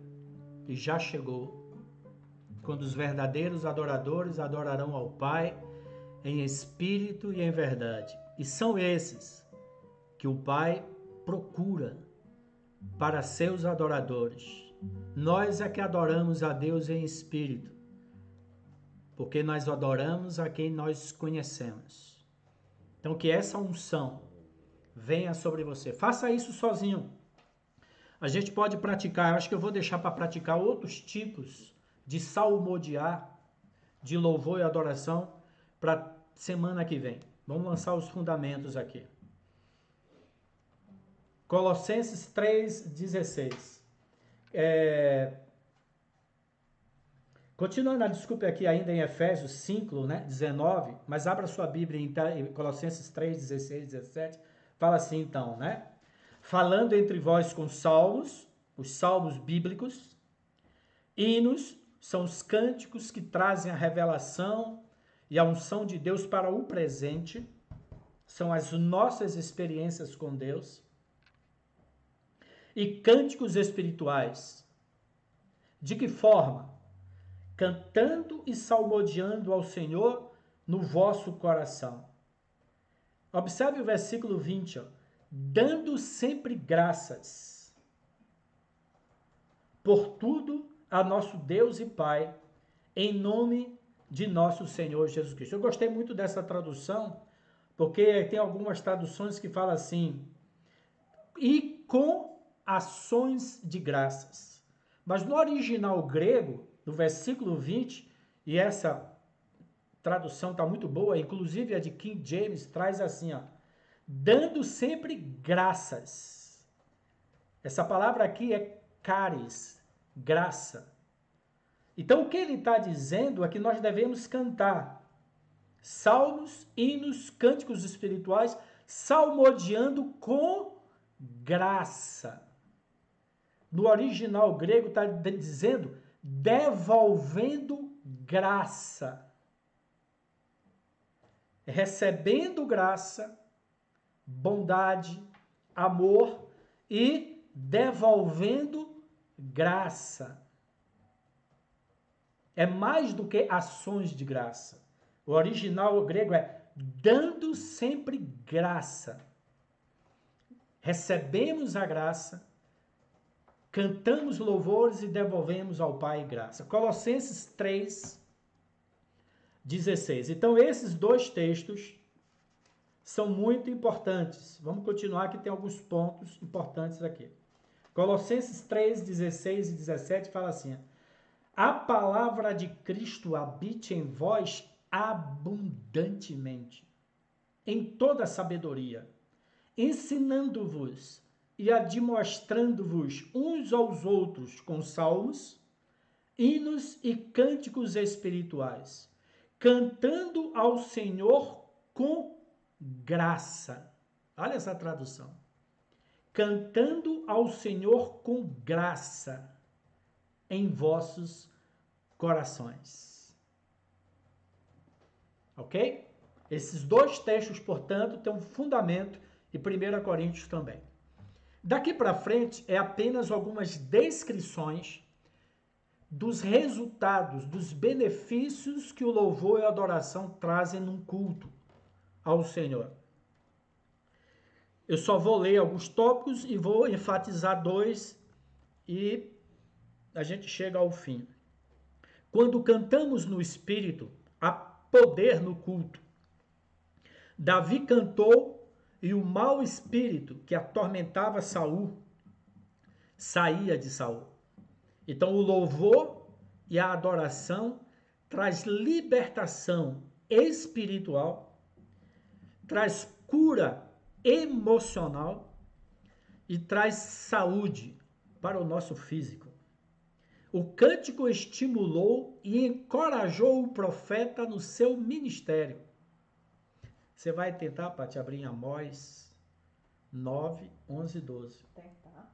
Speaker 1: e já chegou, quando os verdadeiros adoradores adorarão ao Pai em espírito e em verdade. E são esses que o Pai procura para seus adoradores. Nós é que adoramos a Deus em espírito, porque nós adoramos a quem nós conhecemos. Então que essa unção venha sobre você. Faça isso sozinho. A gente pode praticar, eu acho que eu vou deixar para praticar outros tipos de salmodiar, de louvor e adoração para semana que vem. Vamos lançar os fundamentos aqui. Colossenses 3,16. Continuando, desculpe aqui ainda em Efésios 5, né, 19, mas abra sua Bíblia em Colossenses 3, 16, 17, fala assim então, né? Falando entre vós com salmos, os salmos bíblicos, hinos, são os cânticos que trazem a revelação e a unção de Deus para o presente, são as nossas experiências com Deus, e cânticos espirituais. De que forma? Cantando e salmodiando ao Senhor no vosso coração. Observe o versículo 20, ó. Dando sempre graças por tudo a nosso Deus e Pai, em nome de nosso Senhor Jesus Cristo. Eu gostei muito dessa tradução, porque tem algumas traduções que falam assim, e com ações de graças. Mas no original grego, no versículo 20, e essa tradução está muito boa, inclusive a de King James traz assim, ó, dando sempre graças. Essa palavra aqui é charis, graça. Então o que ele está dizendo é que nós devemos cantar salmos, hinos, cânticos espirituais, salmodiando com graça. No original grego está dizendo devolvendo graça, recebendo graça, bondade, amor e devolvendo graça. É mais do que ações de graça. O original grego é dando sempre graça. Recebemos a graça, cantamos louvores e devolvemos ao Pai graça. Colossenses 3:16. Então, esses dois textos são muito importantes. Vamos continuar, que tem alguns pontos importantes aqui. Colossenses 3:16 e 17 fala assim: a palavra de Cristo habite em vós abundantemente, em toda sabedoria, ensinando-vos e admoestrando-vos uns aos outros com salmos, hinos e cânticos espirituais, cantando ao Senhor com graça. Olha essa tradução. Cantando ao Senhor com graça em vossos corações. Ok? Esses dois textos, portanto, têm um fundamento e 1 Coríntios também. Daqui para frente é apenas algumas descrições dos resultados, dos benefícios que o louvor e a adoração trazem num culto ao Senhor. Eu só vou ler alguns tópicos e vou enfatizar dois e a gente chega ao fim. Quando cantamos no Espírito, há poder no culto. Davi cantou e o mau espírito que atormentava Saul saía de Saul. Então o louvor e a adoração traz libertação espiritual, traz cura emocional e traz saúde para o nosso físico. O cântico estimulou e encorajou o profeta no seu ministério. Você vai tentar, Paty, abrir em Amós 9, 11 e 12.
Speaker 3: Tentar.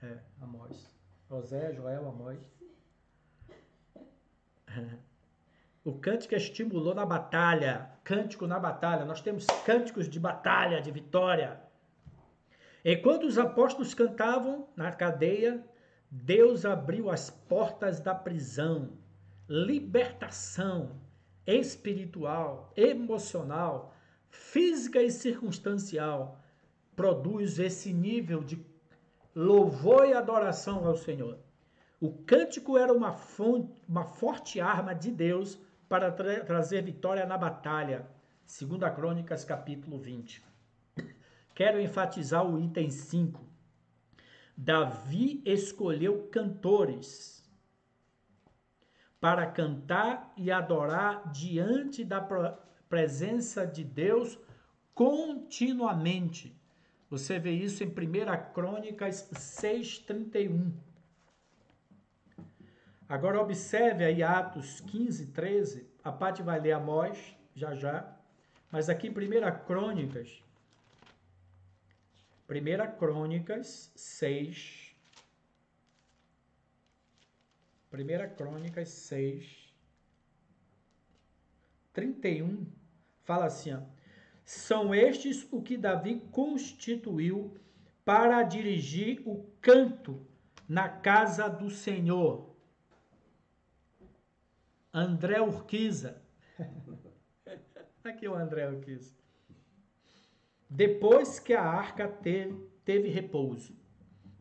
Speaker 1: É, Amós. José, Joel, Amós. O cântico estimulou na batalha. Cântico na batalha. Nós temos cânticos de batalha, de vitória. Enquanto os apóstolos cantavam na cadeia, Deus abriu as portas da prisão. Libertação espiritual, emocional, física e circunstancial produz esse nível de louvor e adoração ao Senhor. O cântico era uma forte arma de Deus para trazer vitória na batalha. 2 Crônicas, capítulo 20. Quero enfatizar o item 5. Davi escolheu cantores para cantar e adorar diante da presença de Deus continuamente. Você vê isso em 1 Crônicas 6:31. Agora observe aí Atos 15:13. A Paty vai ler Amós já já. Mas aqui em 1 Crônicas 6. 1 Crônicas 6, 31, fala assim, ó, são estes o que Davi constituiu para dirigir o canto na casa do Senhor. André Urquiza. Aqui o André Urquiza. Depois que a arca teve repouso.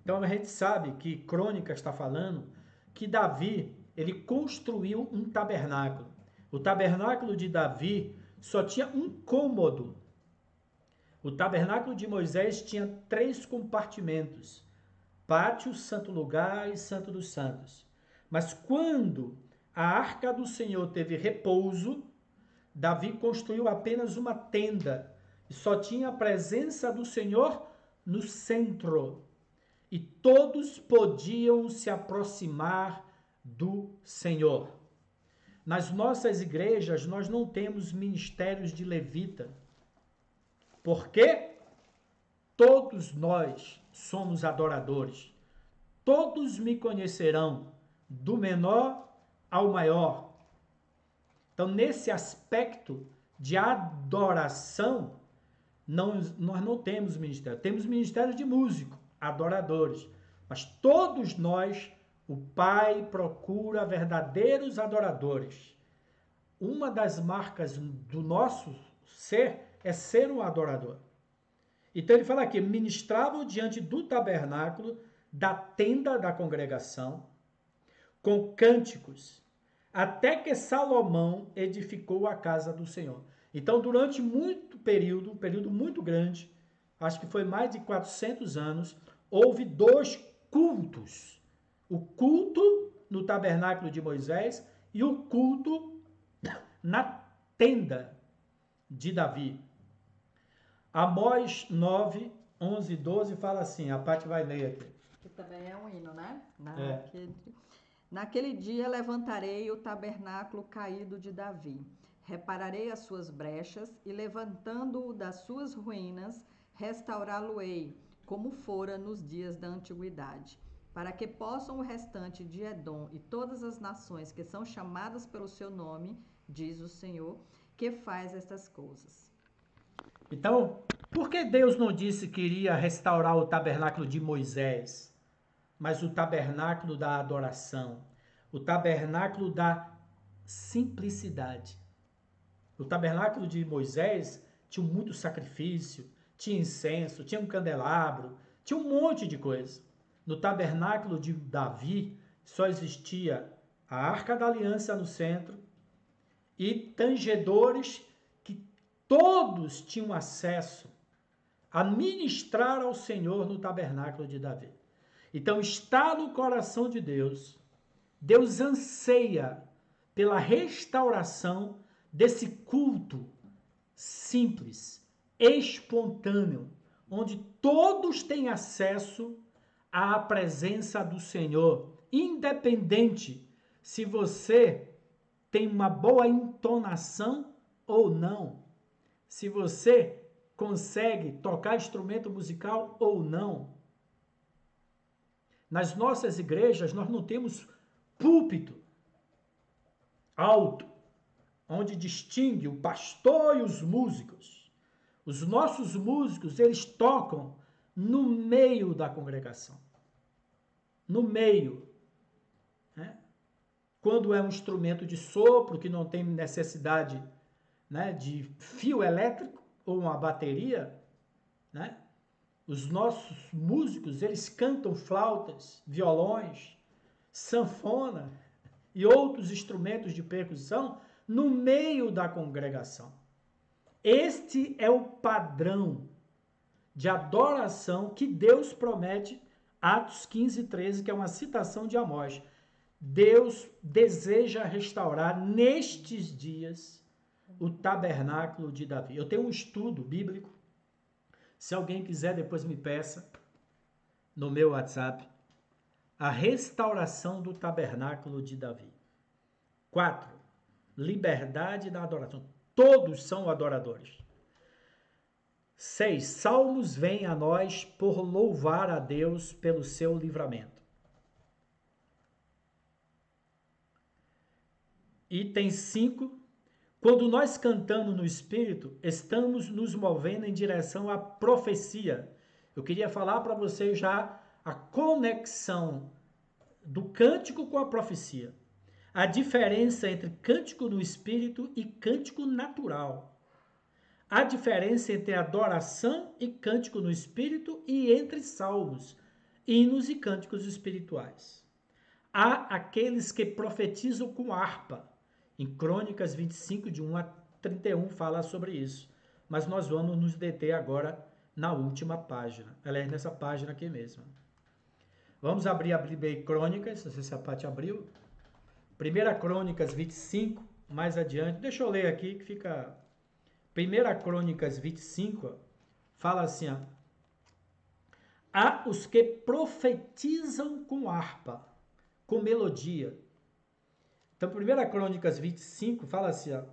Speaker 1: Então a gente sabe que Crônicas está falando que Davi, ele construiu um tabernáculo. O tabernáculo de Davi só tinha um cômodo. O tabernáculo de Moisés tinha 3 compartimentos: pátio, santo lugar e santo dos santos. Mas quando a arca do Senhor teve repouso, Davi construiu apenas uma tenda e só tinha a presença do Senhor no centro. E todos podiam se aproximar do Senhor. Nas nossas igrejas, nós não temos ministérios de levita. Porque todos nós somos adoradores. Todos me conhecerão, do menor ao maior. Então, nesse aspecto de adoração, nós não temos ministério. Temos ministério de músico, adoradores. Mas todos nós, o Pai procura verdadeiros adoradores. Uma das marcas do nosso ser é ser um adorador. Então ele fala aqui, ministravam diante do tabernáculo, da tenda da congregação, com cânticos, até que Salomão edificou a casa do Senhor. Então, durante muito período, um período muito grande, acho que foi mais de 400 anos, houve dois cultos. O culto no tabernáculo de Moisés e o culto na tenda de Davi. Amós 9, 11 e 12 fala assim, a Paty vai ler aqui.
Speaker 3: Que também é um hino, né?
Speaker 1: É.
Speaker 3: Naquele dia levantarei o tabernáculo caído de Davi. Repararei as suas brechas e, levantando-o das suas ruínas, restaurá-lo-ei, como fora nos dias da antiguidade, para que possam o restante de Edom e todas as nações que são chamadas pelo seu nome, diz o Senhor, que faz estas coisas.
Speaker 1: Então, por que Deus não disse que iria restaurar o tabernáculo de Moisés, mas o tabernáculo da adoração, o tabernáculo da simplicidade? O tabernáculo de Moisés tinha muito sacrifício, tinha incenso, tinha um candelabro, tinha um monte de coisa. No tabernáculo de Davi só existia a Arca da Aliança no centro e tangedores que todos tinham acesso a ministrar ao Senhor no tabernáculo de Davi. Então está no coração de Deus. Deus anseia pela restauração desse culto simples, espontâneo, onde todos têm acesso à presença do Senhor, independente se você tem uma boa entonação ou não, se você consegue tocar instrumento musical ou não. Nas nossas igrejas, nós não temos púlpito alto, onde distingue o pastor e os músicos. Os nossos músicos, eles tocam no meio da congregação. No meio. Né? Quando é um instrumento de sopro, que não tem necessidade, né, de fio elétrico ou uma bateria, né? Os nossos músicos, eles cantam flautas, violões, sanfona e outros instrumentos de percussão no meio da congregação. Este é o padrão de adoração que Deus promete, Atos 15, 13, que é uma citação de Amós. Deus deseja restaurar nestes dias o tabernáculo de Davi. Eu tenho um estudo bíblico, se alguém quiser depois me peça, no meu WhatsApp, a restauração do tabernáculo de Davi. 4. Liberdade da adoração. Todos são adoradores. 6. Salmos vêm a nós por louvar a Deus pelo seu livramento. Item 5. Quando nós cantamos no Espírito, estamos nos movendo em direção à profecia. Eu queria falar para vocês já a conexão do cântico com a profecia. A diferença entre cântico no Espírito e cântico natural. A diferença entre adoração e cântico no Espírito e entre salmos, hinos e cânticos espirituais. Há aqueles que profetizam com harpa. Em Crônicas 25, de 1 a 31, fala sobre isso. Mas nós vamos nos deter agora na última página. Aliás, nessa página aqui mesmo. Vamos abrir a Bíblia em Crônicas, não sei se a Paty abriu. 1 Crônicas 25, mais adiante. Deixa eu ler aqui que fica... 1 Crônicas 25, fala assim, ó. Há os que profetizam com harpa, com melodia. Então, 1 Crônicas 25 fala assim, ó,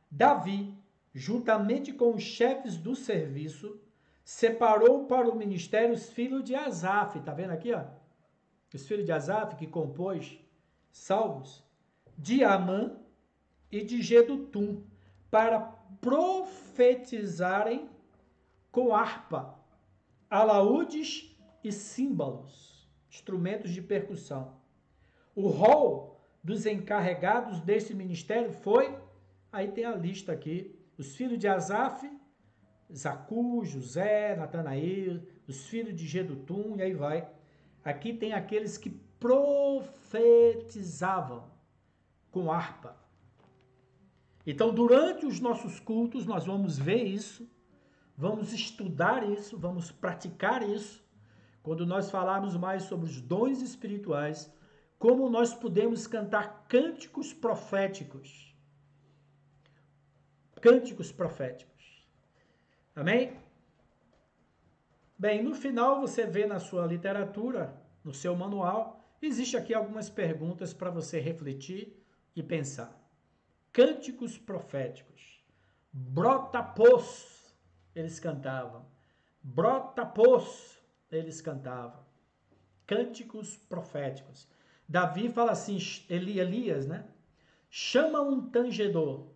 Speaker 1: Davi, juntamente com os chefes do serviço, separou para o ministério os filhos de Asaf, tá vendo aqui, ó? Os filhos de Asaf que compôs salmos, de Amã e de Gedutum, para profetizarem com harpa, alaúdes e símbolos. instrumentos de percussão. O rol dos encarregados desse ministério foi, aí tem a lista aqui, os filhos de Asaf, Zacu, José, Natanael, os filhos de Gedutum, e aí vai. Aqui tem aqueles que profetizavam com harpa. Então, durante os nossos cultos, nós vamos ver isso, vamos estudar isso, vamos praticar isso. Quando nós falarmos mais sobre os dons espirituais, como nós podemos cantar cânticos proféticos. Cânticos proféticos. Amém? Bem, no final você vê na sua literatura, no seu manual, existe aqui algumas perguntas para você refletir e pensar. Cânticos proféticos. Brota pôs, eles cantavam. Brota pôs, eles cantavam. Cânticos proféticos. Davi fala assim, Elias, né? Chama um tangedor.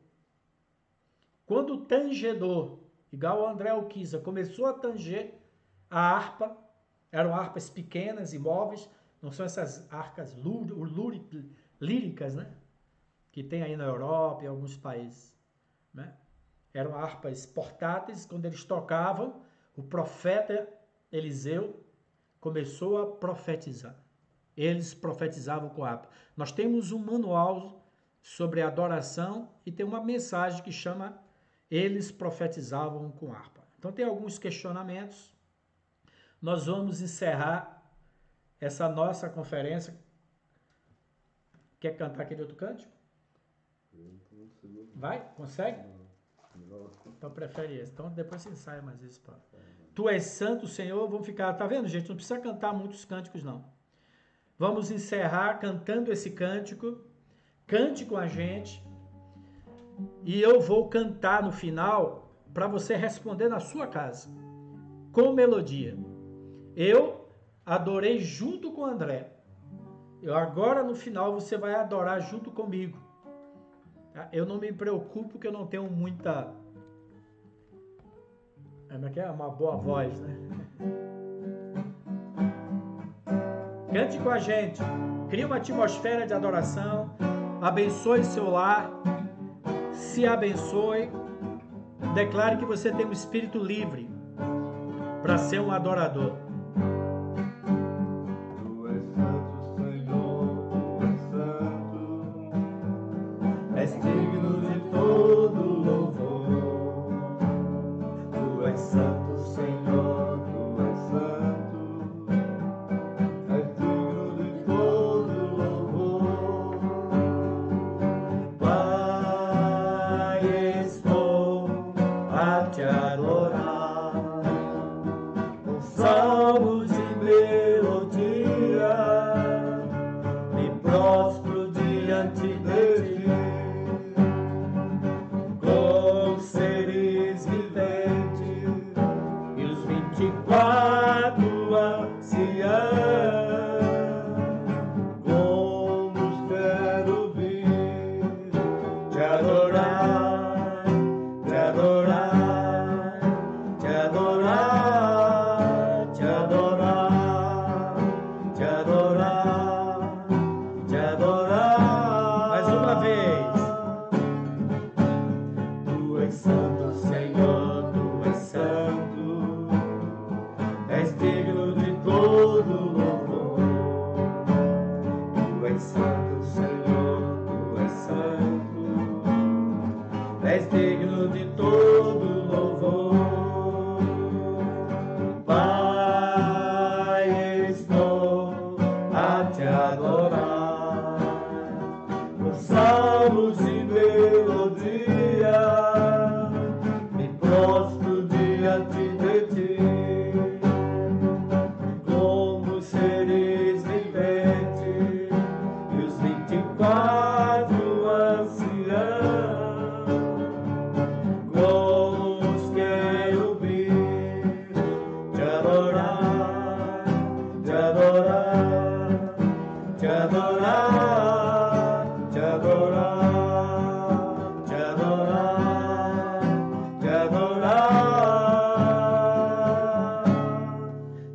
Speaker 1: Quando o tangedor, igual o André Alquiza, começou a tanger a harpa, eram harpas pequenas, imóveis, não são essas harpas líricas, né? Que tem aí na Europa e em alguns países, né? Eram harpas portáteis. Quando eles tocavam, o profeta Eliseu começou a profetizar. Eles profetizavam com harpa. Nós temos um manual sobre adoração e tem uma mensagem que chama Eles profetizavam com harpa. Então tem alguns questionamentos. Nós vamos encerrar essa nossa conferência. Quer cantar aquele outro cântico? Vai? Consegue? Então prefere esse. Então depois você ensaia mais esse. Tu és santo, Senhor. Vamos ficar... Tá vendo, gente? Não precisa cantar muitos cânticos, não. Vamos encerrar cantando esse cântico. Cante com a gente. E eu vou cantar no final para você responder na sua casa. Com melodia. Eu adorei junto com o André. Agora no final você vai adorar junto comigo. Eu não me preocupo porque eu não tenho muita... É uma boa voz, né? Cante com a gente. Crie uma atmosfera de adoração. Abençoe seu lar. Se abençoe. Declare que você tem um espírito livre para ser um adorador.
Speaker 2: Tu és santo, Senhor, tu és santo, és digno de todo louvor. Tu és santo, Senhor, tu és santo, és digno de todo louvor. Pai, estou a te adorar com salmos e melodia, me prostro diante de ti, com seres viventes e os 24 anciãos, como os querubins, te adorar, te adorar, te adorar, te adorar, te adorar, te adorar.
Speaker 1: Mais uma vez.
Speaker 2: Tu és santo, Senhor, tu és santo, és digno de todo louvor. Tu és santo, Senhor, tu és santo, és digno de todo louvor. Pai, estou a te adorar com salmos e melodia, me prostro diante de ti, como seres viventes e os 24 anciãos, como os querubins, te adorar, te adorar, te adorar, te adorar, te adorar, te adorar,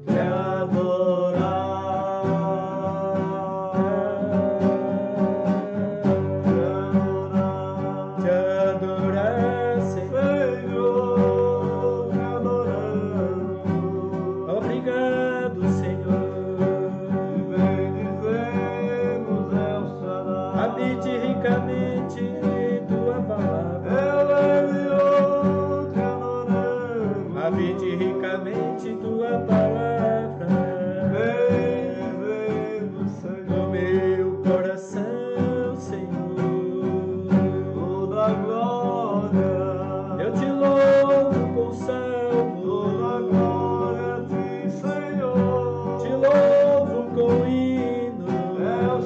Speaker 2: te adorar.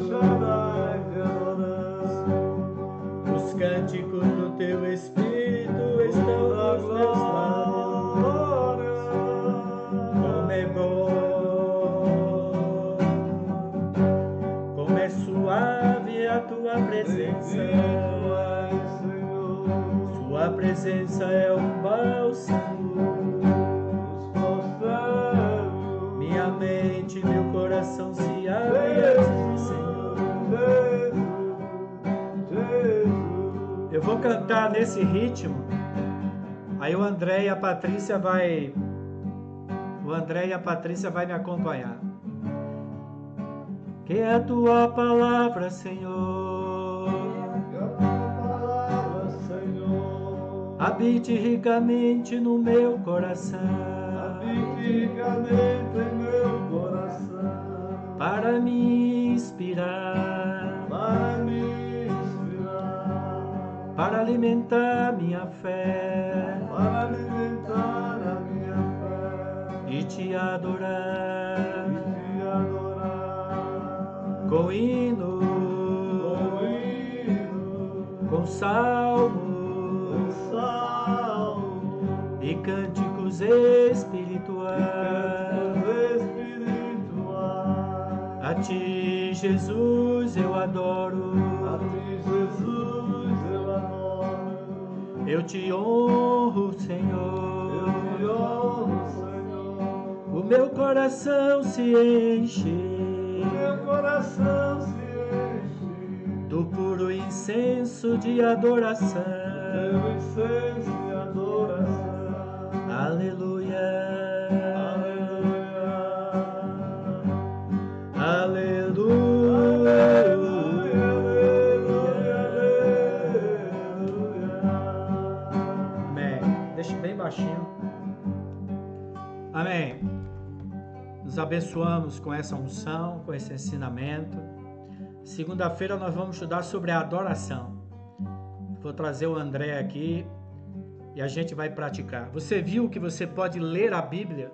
Speaker 2: Shaddai te adoramos.
Speaker 1: Os cânticos do teu Espírito estão nos meus lábios. Como é bom, como é suave a tua presença. Sua presença é um bálsamo. Minha mente, meu coração se abre a ti, Senhor. Eu vou cantar nesse ritmo. Aí o André e a Patrícia vai me acompanhar. Que a tua palavra, Senhor, habite ricamente no meu coração. Para me inspirar, para alimentar minha fé, e te adorar, com hino, com salmo e cânticos espirituais. A ti, Jesus, eu adoro. Eu te honro, Senhor. O meu coração se enche do puro incenso de adoração. Aleluia. Aleluia. Amém. Deixa bem baixinho. Amém. Nos abençoamos com essa unção, com esse ensinamento. Segunda-feira nós vamos estudar sobre a adoração. Vou trazer o André aqui e a gente vai praticar. Você viu que você pode ler a Bíblia?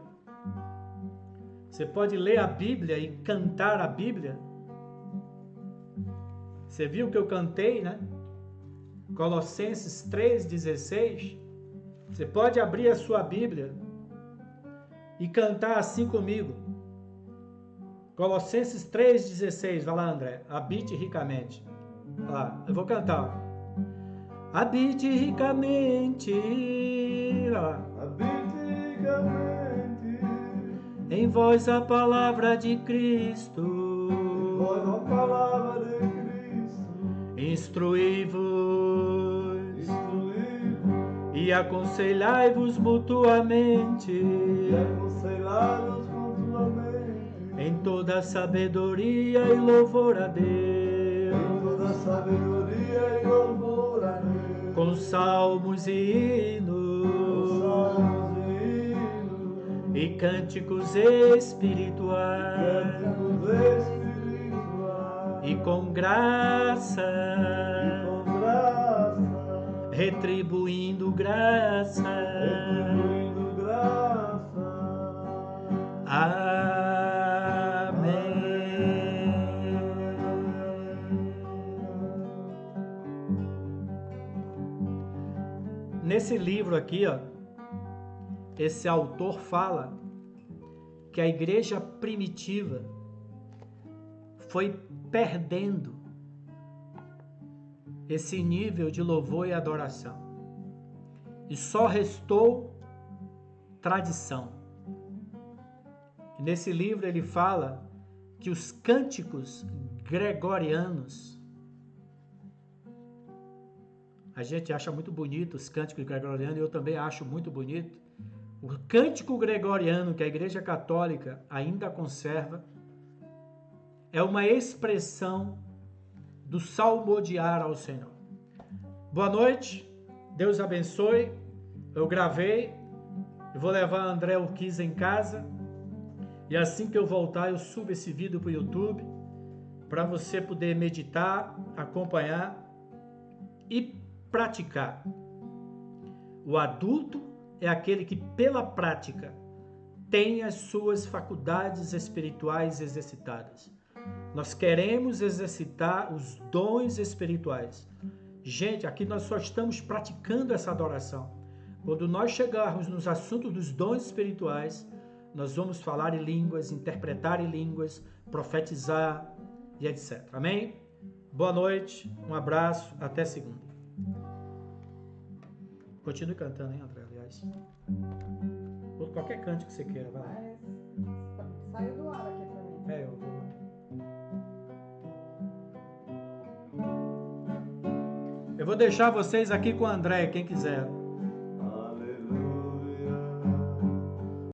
Speaker 1: Você pode ler a Bíblia e cantar a Bíblia? Você viu que eu cantei, né? Colossenses 3,16. Você pode abrir a sua Bíblia e cantar assim comigo. Colossenses 3,16. Vai lá, André. Habite ricamente. Lá, eu vou cantar. Habite ricamente. Lá. Em vós a palavra de Cristo. Instruí-vos e aconselhai-vos mutuamente em toda sabedoria e louvor a Deus, com salmos e hinos e cânticos espirituais, e com graça, retribuindo graça. Amém. Nesse livro aqui, ó, esse autor fala que a igreja primitiva foi perdendo esse nível de louvor e adoração. E só restou tradição. E nesse livro ele fala que os cânticos gregorianos, a gente acha muito bonito os cânticos gregorianos, e eu também acho muito bonito. O cântico gregoriano que a Igreja Católica ainda conserva é uma expressão do salmodiar ao Senhor. Boa noite, Deus abençoe. Eu gravei, eu vou levar André Urquiza em casa e assim que eu voltar eu subo esse vídeo para o YouTube para você poder meditar, acompanhar e praticar. O adulto é aquele que pela prática tem as suas faculdades espirituais exercitadas. Nós queremos exercitar os dons espirituais. Gente, aqui nós só estamos praticando essa adoração. Quando nós chegarmos nos assuntos dos dons espirituais, nós vamos falar em línguas, interpretar em línguas, profetizar e etc. Amém? Boa noite, um abraço, até segunda. Continue cantando, hein, André, aliás. Ou qualquer canto que você queira, vai.
Speaker 3: Mas saiu do ar aqui pra mim.
Speaker 1: É, eu vou. Eu vou deixar vocês aqui com o André, quem quiser.